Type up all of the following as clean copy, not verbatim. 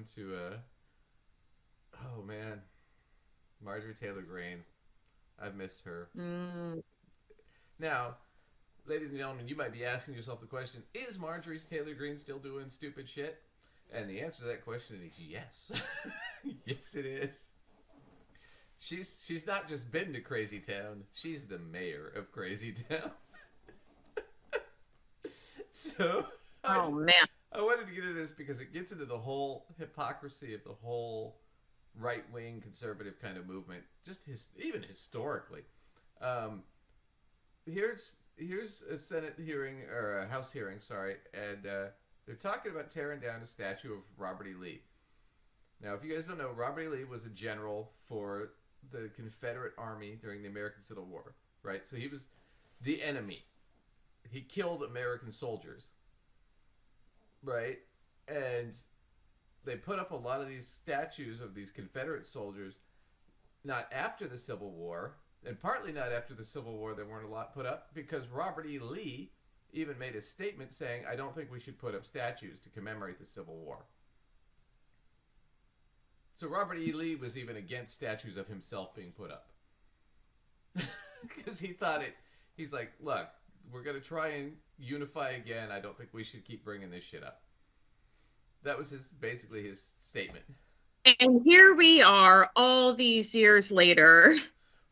doing to, oh man, Marjorie Taylor Greene. I've missed her. Now, ladies and gentlemen, you might be asking yourself the question, is Marjorie Taylor Greene still doing stupid shit? And the answer to that question is yes. Yes, it is. She's not just been to Crazy Town, she's the mayor of Crazy Town. So, oh man, I wanted to get into this because it gets into the whole hypocrisy of the whole right-wing conservative kind of movement, just even historically. Here's a Senate hearing, or a House hearing, sorry, and they're talking about tearing down a statue of Robert E. Lee. Now, if you guys don't know, Robert E. Lee was a general for the Confederate Army during the American Civil War, right? So he was the enemy. He killed American soldiers, right? And they put up a lot of these statues of these Confederate soldiers, not after the Civil War, and partly not after the Civil War. There weren't a lot put up because Robert E. Lee even made a statement saying, I don't think we should put up statues to commemorate the Civil War. So Robert E. Lee was even against statues of himself being put up. Because he thought he's like, look, we're going to try and unify again. I don't think we should keep bringing this shit up. That was basically his statement. And here we are all these years later.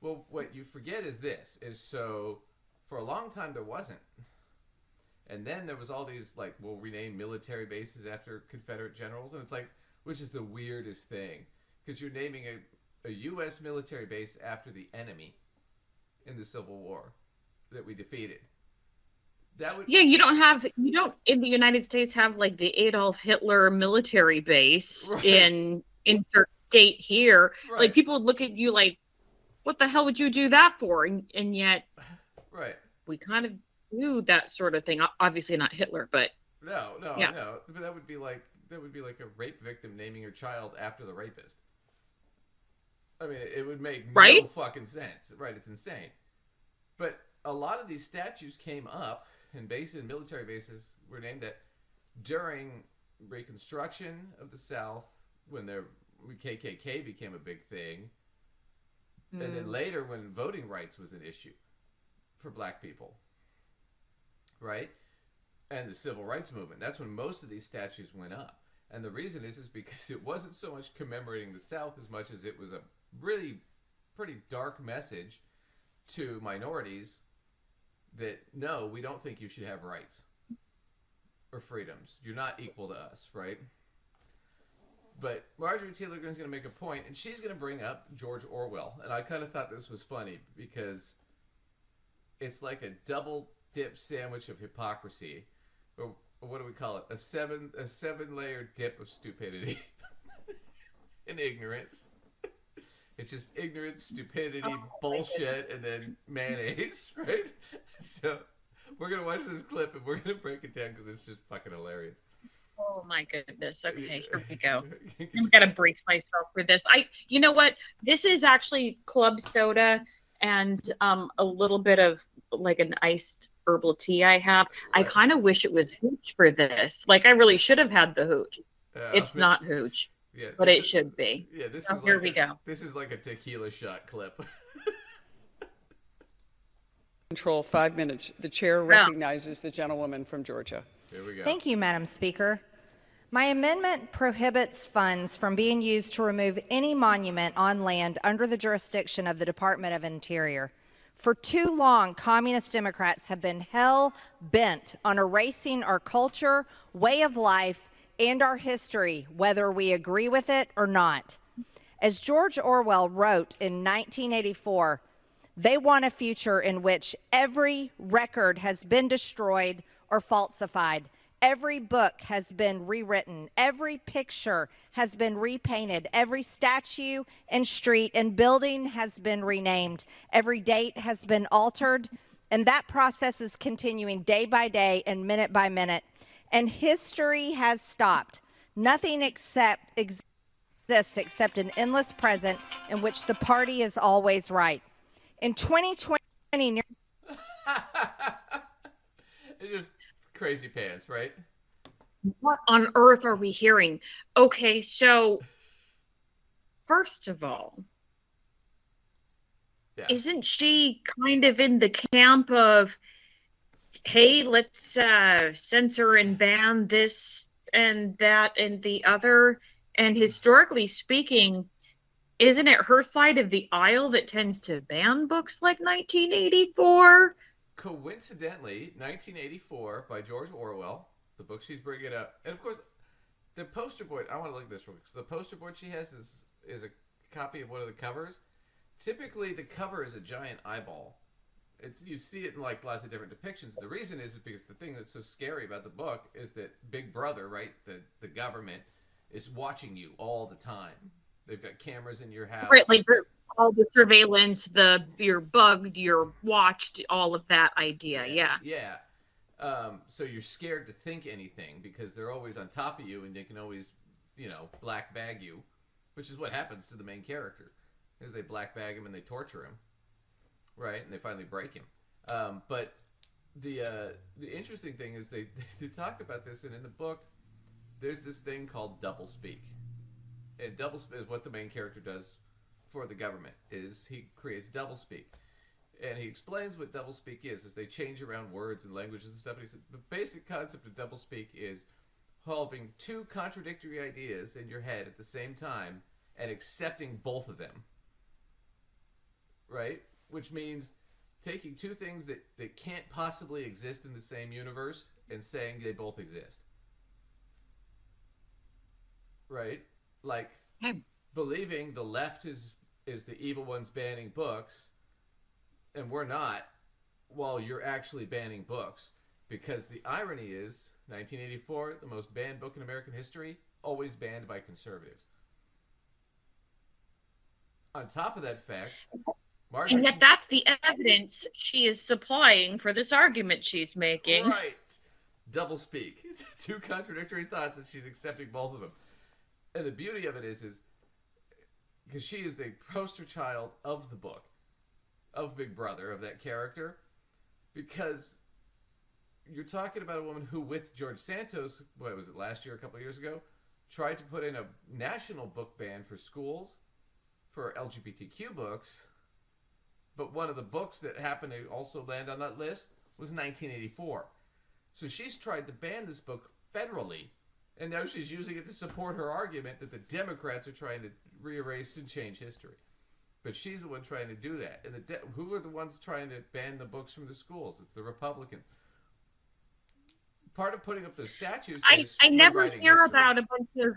Well, what you forget is so for a long time there wasn't. And then there was all these, like, we'll rename military bases after Confederate generals. And it's like, which is the weirdest thing. Because you're naming a U.S. military base after the enemy in the Civil War that we defeated. You don't in the United States have like the Adolf Hitler military base right. in insert state here. Right. Like people would look at you like, what the hell would you do that for? And yet, right, we kind of do that sort of thing. Obviously not Hitler, but no. But that would be like a rape victim naming her child after the rapist. I mean, it would make no fucking sense. Right, it's insane. But a lot of these statues came up and military bases were named that during Reconstruction of the South, when KKK became a big thing, and then later when voting rights was an issue for black people, right? And the civil rights movement. That's when most of these statues went up. And the reason is because it wasn't so much commemorating the South as much as it was a really pretty dark message to minorities that, no, we don't think you should have rights or freedoms. You're not equal to us, right? But Marjorie Taylor Greene's going to make a point, and she's going to bring up George Orwell. And I kind of thought this was funny because it's like a double dip sandwich of hypocrisy. Or what do we call it? A seven-layer dip of stupidity and ignorance. It's just ignorance, stupidity, bullshit, and then mayonnaise, right? So we're going to watch this clip, and we're going to break it down because it's just fucking hilarious. Oh, my goodness. Okay, here we go. I've got to brace myself for this. You know what? This is actually club soda and a little bit of like an iced herbal tea I have. Right. I kind of wish it was hooch for this. Like, I really should have had the hooch. It's not hooch. Yeah, but it should be. Yeah, this so is here like we go. This is like a tequila shot clip. Control 5 minutes. The chair recognizes the gentlewoman from Georgia. Here we go. Thank you, Madam Speaker. My amendment prohibits funds from being used to remove any monument on land under the jurisdiction of the Department of Interior. For too long, communist Democrats have been hell-bent on erasing our culture, way of life, and our history, whether we agree with it or not. As George Orwell wrote in 1984, they want a future in which every record has been destroyed or falsified. Every book has been rewritten. Every picture has been repainted. Every statue and street and building has been renamed. Every date has been altered. And that process is continuing day by day and minute by minute. And history has stopped. Nothing exists except an endless present in which the party is always right. In 2020, it's just crazy pants, right? What on earth are we hearing? Okay, so first of all, Yeah. isn't she kind of in the camp of, hey, let's censor and ban this and that and the other? And historically speaking, isn't it her side of the aisle that tends to ban books like 1984? Coincidentally, 1984 by George Orwell, the book she's bringing up, and of course, the poster board. I want to look at this real quick. So the poster board she has is a copy of one of the covers. Typically, the cover is a giant eyeball. It's you see it in like lots of different depictions. The reason is because the thing that's so scary about the book is that Big Brother, right, the government, is watching you all the time. They've got cameras in your house. Right, like all the surveillance, you're bugged, you're watched, all of that idea. Yeah. Yeah. So you're scared to think anything because they're always on top of you and they can always, black bag you, which is what happens to the main character. Is they black bag him and they torture him, right? And they finally break him. But the interesting thing is they talk about this, and in the book, there's this thing called doublespeak. And doublespeak is what the main character does for the government. Is he creates doublespeak. And he explains what doublespeak is they change around words and languages and stuff. And he said the basic concept of doublespeak is having two contradictory ideas in your head at the same time and accepting both of them. Right? Which means taking two things that can't possibly exist in the same universe and saying they both exist. Right? Like believing the left is the evil ones banning books and we're not, while you're actually banning books. Because the irony is, 1984, the most banned book in American history, always banned by conservatives. On top of that fact, Marjorie... And yet that's the evidence she is supplying for this argument she's making. Right. Doublespeak. Two contradictory thoughts and she's accepting both of them. And the beauty of it is because she is the poster child of the book. Of Big Brother, of that character, because you're talking about a woman who, with George Santos, what was it, last year, a couple of years ago, tried to put in a national book ban for schools for LGBTQ books, but one of the books that happened to also land on that list was 1984. So she's tried to ban this book federally, and now she's using it to support her argument that the Democrats are trying to re-erase and change history. But she's the one trying to do that. And who are the ones trying to ban the books from the schools? It's the Republicans. Part of putting up those statues is I never hear history. about a bunch of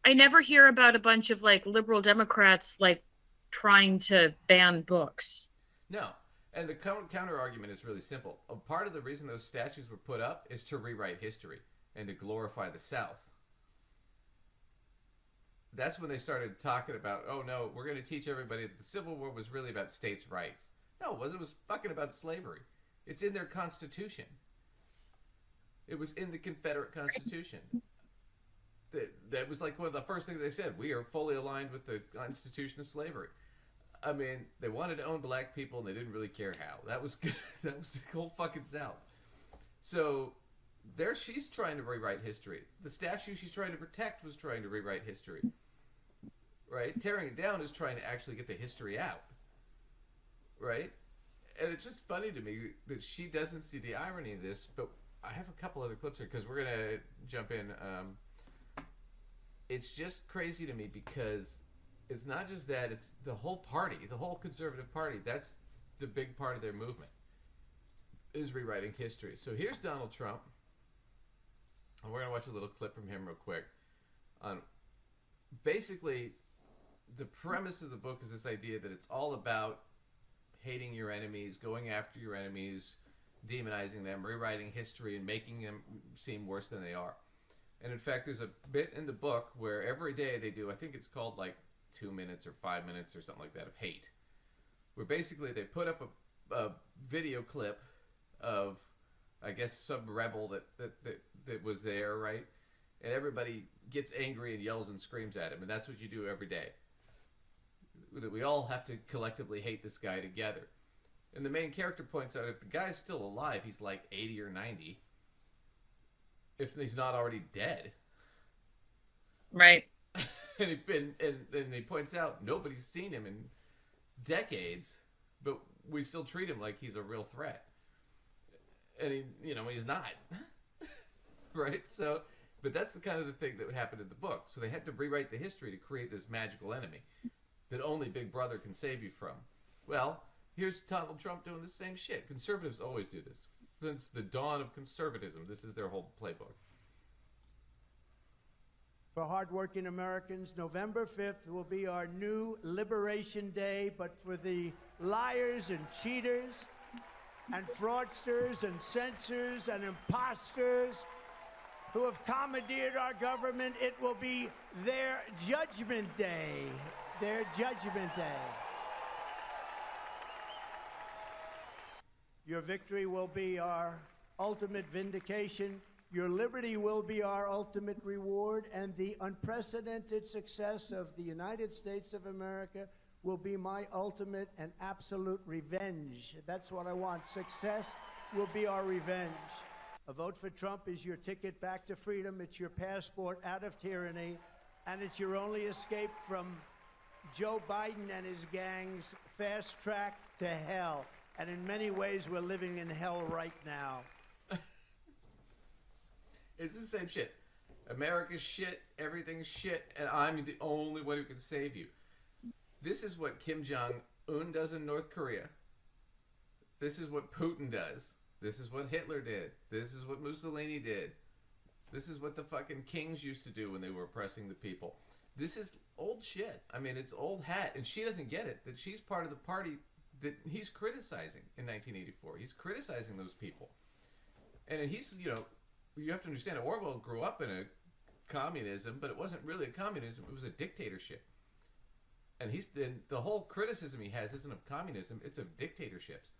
I never hear about a bunch of like liberal Democrats like trying to ban books. No. And the counter argument is really simple. A part of the reason those statues were put up is to rewrite history and to glorify the South. That's when they started talking about, oh no, we're going to teach everybody that the Civil War was really about states' rights. No, it wasn't. It was fucking about slavery. It's in their Constitution. It was in the Confederate Constitution. That was like one of the first things they said. We are fully aligned with the institution of slavery. I mean, they wanted to own black people and they didn't really care how. That was that was the whole fucking South. So there she's trying to rewrite history. The statue she's trying to protect was trying to rewrite history. Right? Tearing it down is trying to actually get the history out. Right? And it's just funny to me that she doesn't see the irony of this, but I have a couple other clips here because we're going to jump in. It's just crazy to me because it's not just that, it's the whole party, the whole conservative party. That's the big part of their movement, is rewriting history. So here's Donald Trump. And we're going to watch a little clip from him real quick. Basically, the premise of the book is this idea that it's all about hating your enemies, going after your enemies, demonizing them, rewriting history, and making them seem worse than they are. And in fact, there's a bit in the book where every day they do, I think it's called like 2 minutes or 5 minutes or something like that of hate, where basically they put up a video clip of, I guess, some rebel that was there, right? And everybody gets angry and yells and screams at him, and that's what you do every day. That we all have to collectively hate this guy together. And the main character points out if the guy's still alive, he's like 80 or 90. if he's not already dead. Right. And he points out nobody's seen him in decades, but we still treat him like he's a real threat. And he's not. Right? So, but that's the kind of the thing that would happen in the book. So they had to rewrite the history to create this magical enemy that only Big Brother can save you from. Well, here's Donald Trump doing the same shit. Conservatives always do this. Since the dawn of conservatism, this is their whole playbook. For hardworking Americans, November 5th will be our new Liberation Day, but for the liars and cheaters and fraudsters and censors and imposters who have commandeered our government, it will be their Judgment Day. Their Judgment Day. Your victory will be our ultimate vindication. Your liberty will be our ultimate reward, and the unprecedented success of the United States of America will be my ultimate and absolute revenge. That's what I want. Success will be our revenge. A vote for Trump is your ticket back to freedom. It's your passport out of tyranny, and it's your only escape from Joe Biden and his gang's fast track to hell. And in many ways, we're living in hell right now. It's the same shit. America's shit, everything's shit, and I'm the only one who can save you. This is what Kim Jong-un does in North Korea. This is what Putin does. This is what Hitler did. This is what Mussolini did. This is what the fucking kings used to do when they were oppressing the people. This is old shit. I mean, it's old hat, and she doesn't get it, that she's part of the party that he's criticizing in 1984. He's criticizing those people. And he's, you have to understand, Orwell grew up in a communism, but it wasn't really a communism. It was a dictatorship. And the whole criticism he has isn't of communism, it's of dictatorships.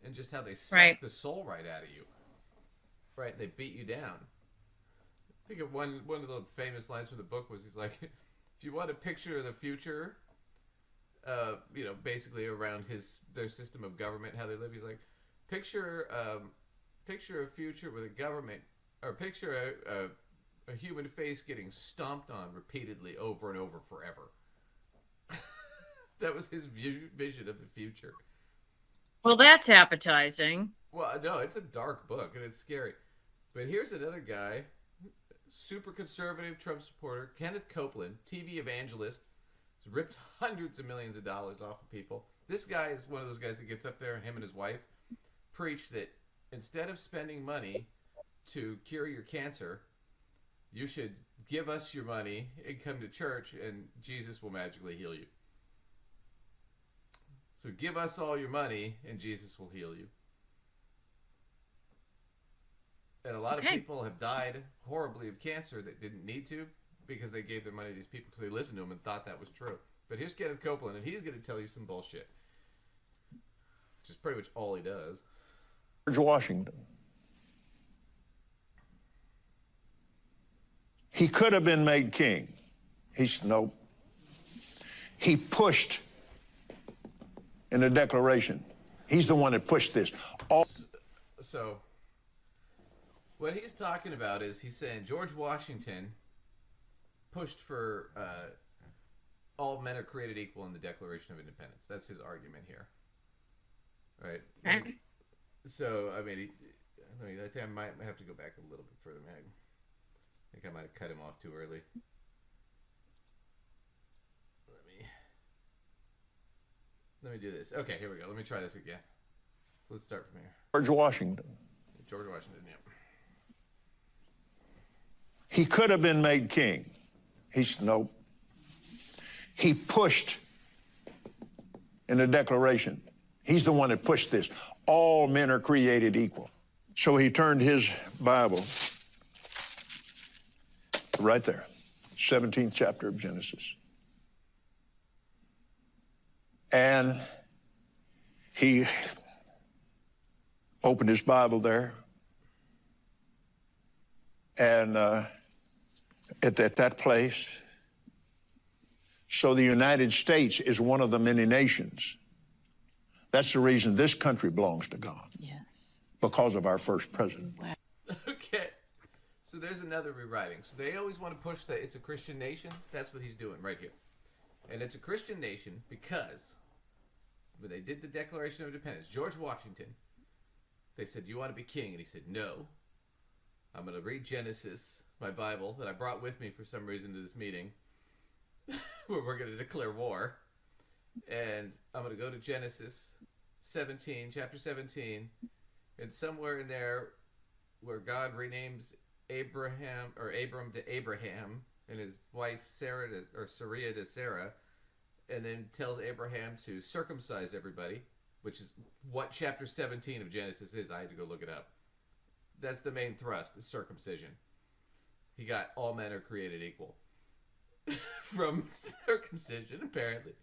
And just how they suck the soul right out of you. Right? They beat you down. I think of one of the famous lines from the book was, he's like, if you want a picture of the future, basically around their system of government, how they live, he's like, picture a future with a government, or picture a human face getting stomped on repeatedly over and over forever. That was his vision of the future. Well, that's appetizing. Well, no, it's a dark book and it's scary. But here's another guy, super conservative Trump supporter, Kenneth Copeland, TV evangelist, has ripped hundreds of millions of dollars off of people. This guy is one of those guys that gets up there, and him and his wife preach that instead of spending money to cure your cancer, you should give us your money and come to church, and Jesus will magically heal you. So give us all your money, and Jesus will heal you. And a lot of people have died horribly of cancer that didn't need to, because they gave their money to these people because they listened to him and thought that was true. But here's Kenneth Copeland, and he's going to tell you some bullshit. Which is pretty much all he does. George Washington. He could have been made king. Nope. He pushed in the Declaration. He's the one that pushed this. So, what he's talking about is, he's saying George Washington pushed for all men are created equal in the Declaration of Independence. That's his argument here. Right? Okay. So, I think I might have to go back a little bit further. I think I might have cut him off too early. Let me do this. Okay, here we go. Let me try this again. So let's start from here. George Washington. George Washington, yeah. He could have been made king. Nope. He pushed in the Declaration. He's the one that pushed this. All men are created equal. So he turned his Bible right there, 17th chapter of Genesis. And he opened his Bible there. And at that place, so the United States is one of the many nations. That's the reason this country belongs to God. Yes. Because of our first president. Wow. Okay. there's another rewriting. So they always want to push that it's a Christian nation. That's what he's doing right here. And it's a Christian nation because when they did the Declaration of Independence, George Washington, they said, "Do you want to be king?" And he said, "No. I'm going to read Genesis, my Bible, that I brought with me for some reason to this meeting, where we're going to declare war. And I'm going to go to Genesis 17, chapter 17, and somewhere in there where God renames Abram to Abraham, and his wife Sarai to Sarah, and then tells Abraham to circumcise everybody, which is what chapter 17 of Genesis is. I had to go look it up. That's the main thrust, is circumcision. He got all men are created equal from circumcision, apparently.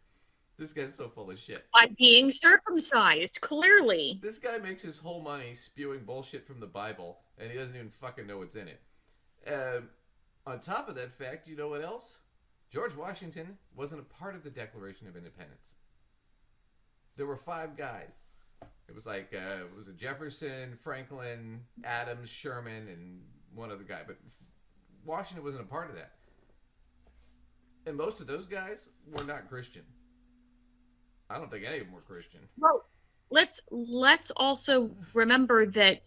This guy's so full of shit. By being circumcised, clearly. This guy makes his whole money spewing bullshit from the Bible, and he doesn't even fucking know what's in it. On top of that fact, you know what else? George Washington wasn't a part of the Declaration of Independence. There were 5 guys. It was like, was it Jefferson, Franklin, Adams, Sherman, and one other guy. But Washington wasn't a part of that. And most of those guys were not Christian. I don't think any of them were Christian. Well, let's also remember that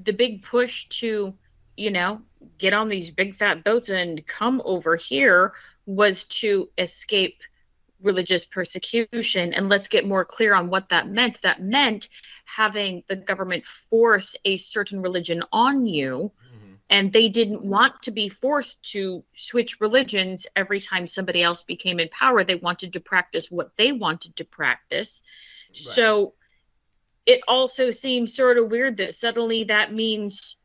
the big push to, get on these big fat boats and come over here was to escape religious persecution. And let's get more clear on what that meant. That meant having the government force a certain religion on you. Mm-hmm. And they didn't want to be forced to switch religions every time somebody else became in power. They wanted to practice what they wanted to practice. Right. So it also seems sort of weird that suddenly that means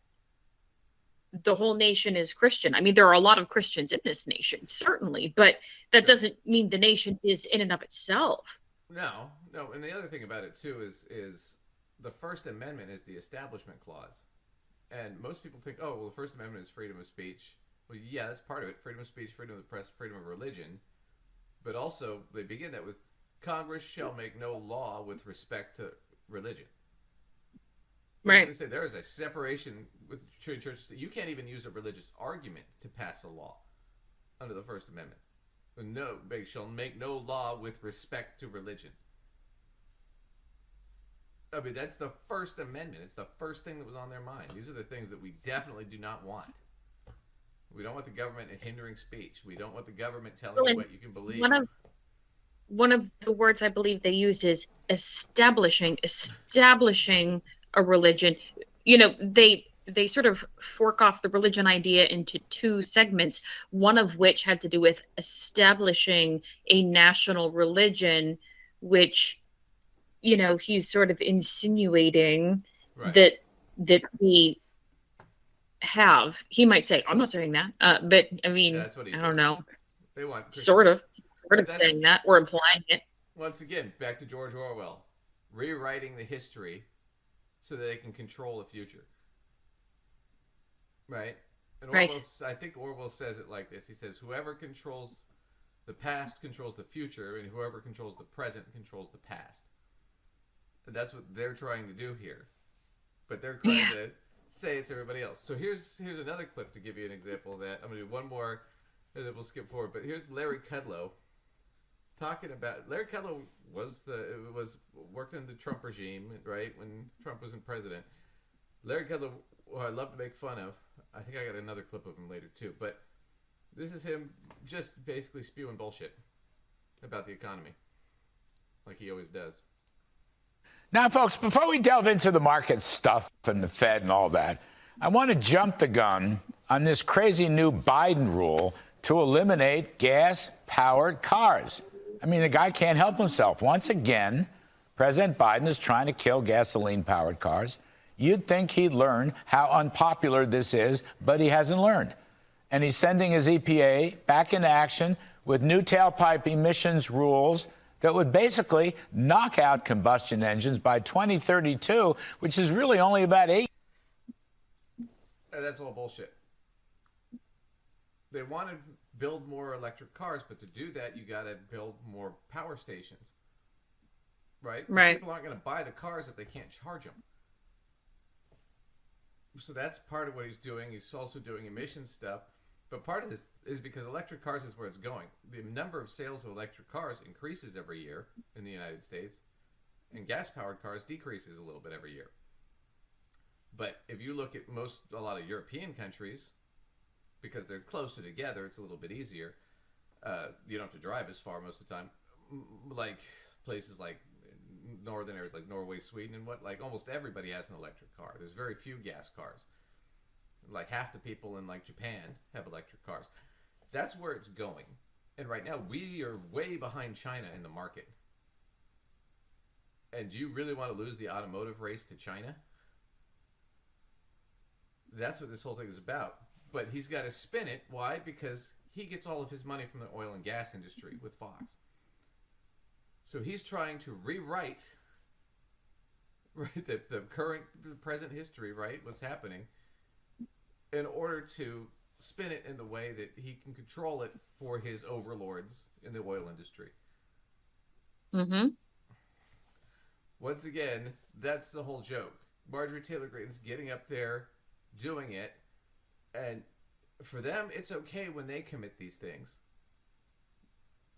the whole nation is Christian. I mean, there are a lot of Christians in this nation, certainly, but that doesn't mean the nation is in and of itself. No. And the other thing about it, too, is the First Amendment is the Establishment Clause. And most people think, oh, well, the First Amendment is freedom of speech. Well, yeah, that's part of it. Freedom of speech, freedom of the press, freedom of religion. But also, they begin that with, Congress shall make no law with respect to religion. Right. They say there is a separation between church. You can't even use a religious argument to pass a law under the First Amendment. No, they shall make no law with respect to religion. I mean, that's the First Amendment. It's the first thing that was on their mind. These are the things that we definitely do not want. We don't want the government hindering speech. We don't want the government telling you what you can believe. One of the words I believe they use is establishing a religion. They sort of fork off the religion idea into 2 segments, one of which had to do with establishing a national religion, which he's sort of insinuating that we have. He might say, "I'm not saying that," but I mean, that's what I don't know. They want sort of saying that or implying it. Once again, back to George Orwell, rewriting the history so that they can control the future. Right? And Orwell, I think Orwell says it like this. He says, "Whoever controls the past controls the future, and whoever controls the present controls the past." And that's what they're trying to do here. But they're trying to say it's everybody else. So here's another clip to give you an example of that. I'm going to do one more, and then we'll skip forward. But here's Larry Kudlow talking about... Larry Kudlow worked in the Trump regime, right, when Trump wasn't president. Larry Kudlow, who I love to make fun of. I think I got another clip of him later, too. But this is him just basically spewing bullshit about the economy, like he always does. Now, folks, before we delve into the market stuff and the Fed and all that, I want to jump the gun on this crazy new Biden rule to eliminate gas-powered cars. I mean, the guy can't help himself. Once again, President Biden is trying to kill gasoline-powered cars. You'd think he'd learn how unpopular this is, but he hasn't learned. And he's sending his EPA back into action with new tailpipe emissions rules that would basically knock out combustion engines by 2032, which is really only about 8. That's all bullshit. They want to build more electric cars, but to do that, you got to build more power stations. Right? Right. People aren't going to buy the cars if they can't charge them. So that's part of what he's doing. He's also doing emission stuff. But part of this is because electric cars is where it's going. The number of sales of electric cars increases every year in the United States, and gas-powered cars decreases a little bit every year. But if you look at a lot of European countries, because they're closer together, it's a little bit easier. You don't have to drive as far most of the time. Like places like northern areas like Norway, Sweden, and like almost everybody has an electric car. There's very few gas cars. Like half the people in like Japan have electric cars. That's where it's going. And right now we are way behind China in the market. And do you really want to lose the automotive race to China? That's what this whole thing is about. But he's got to spin it. Why? Because he gets all of his money from the oil and gas industry with Fox. So he's trying to rewrite, right, the present history, right, what's happening, in order to spin it in the way that he can control it for his overlords in the oil industry. Mm-hmm. Once again, that's the whole joke. Marjorie Taylor Greene's getting up there, doing it, and for them, it's okay when they commit these things.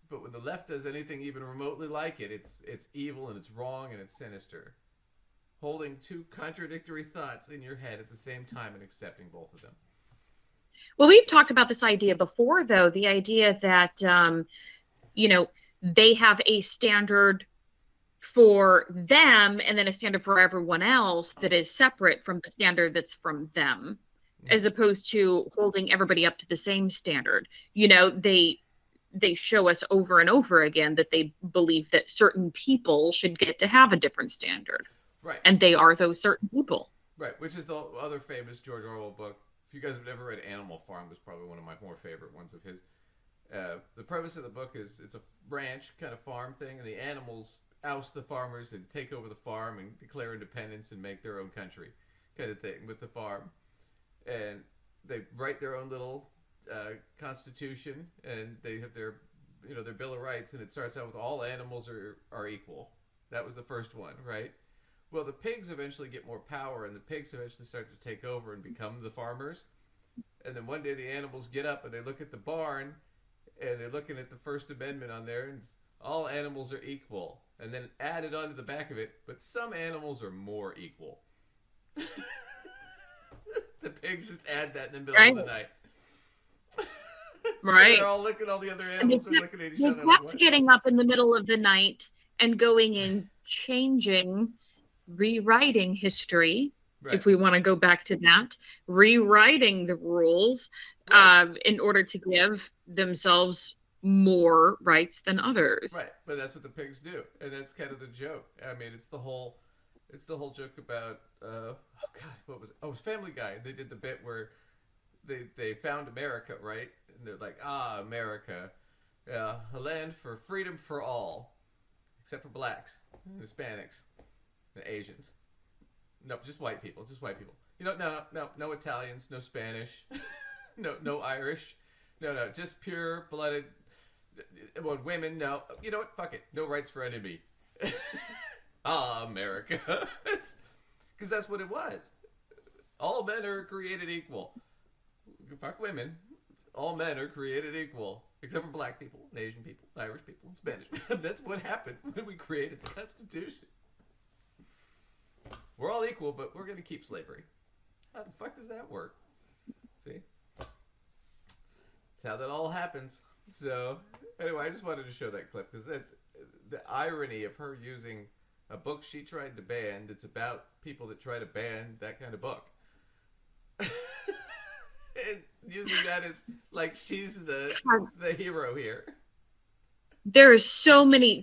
But when the left does anything even remotely like it, it's evil and it's wrong and it's sinister. Holding two contradictory thoughts in your head at the same time and accepting both of them. Well, we've talked about this idea before, though, the idea that, they have a standard for them and then a standard for everyone else that is separate from the standard that's from them, as opposed to holding everybody up to the same standard. They show us over and over again that they believe that certain people should get to have a different standard. Right. And they are those certain people. Right, which is the other famous George Orwell book. If you guys have never read Animal Farm, it's probably one of my more favorite ones of his. The premise of the book is it's a ranch kind of farm thing, and the animals oust the farmers and take over the farm and declare independence and make their own country kind of thing with the farm. And they write their own little constitution, and they have their Bill of Rights, and it starts out with all animals are equal. That was the first one, right? Well, the pigs eventually get more power, and the pigs eventually start to take over and become the farmers. And then one day the animals get up and they look at the barn, and they're looking at the First Amendment on there, and it's, all animals are equal. And then added onto the back of it, but some animals are more equal. The pigs just add that in the middle of the night. Right. They're all looking, all the other animals are looking at each other. They kept getting up in the middle of the night and going and changing, rewriting history, right, if we want to go back to that, rewriting the rules, right, in order to give themselves more rights than others. Right, but that's what the pigs do, and that's kind of the joke. I mean, it's the whole joke about what was it? Oh, it was Family Guy. They did the bit where they found America, right? And they're like, America, a land for freedom for all, except for blacks, Hispanics, and Asians. No, just white people. No Italians, no Spanish, no Irish, no, just pure-blooded. Well, women, no. You know what? Fuck it. No rights for enemy. America. Because that's what it was. All men are created equal. Fuck women. All men are created equal. Except for black people, and Asian people, and Irish people, and Spanish people. That's what happened when we created the Constitution. We're all equal, but we're going to keep slavery. How the fuck does that work? See? That's how that all happens. So, anyway, I just wanted to show that clip because that's the irony of her using a book she tried to ban that's about people that try to ban that kind of book. And using that as like she's the hero here. There's so many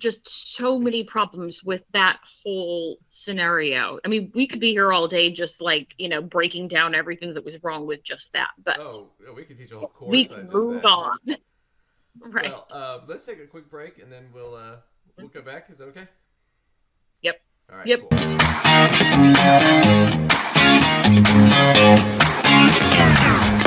problems with that whole scenario. I mean, we could be here all day just breaking down everything that was wrong with just that. But we could teach a whole course. We can move on. Right. Well, let's take a quick break and then we'll come back. Is that okay? Yep. All right. Yep. Cool.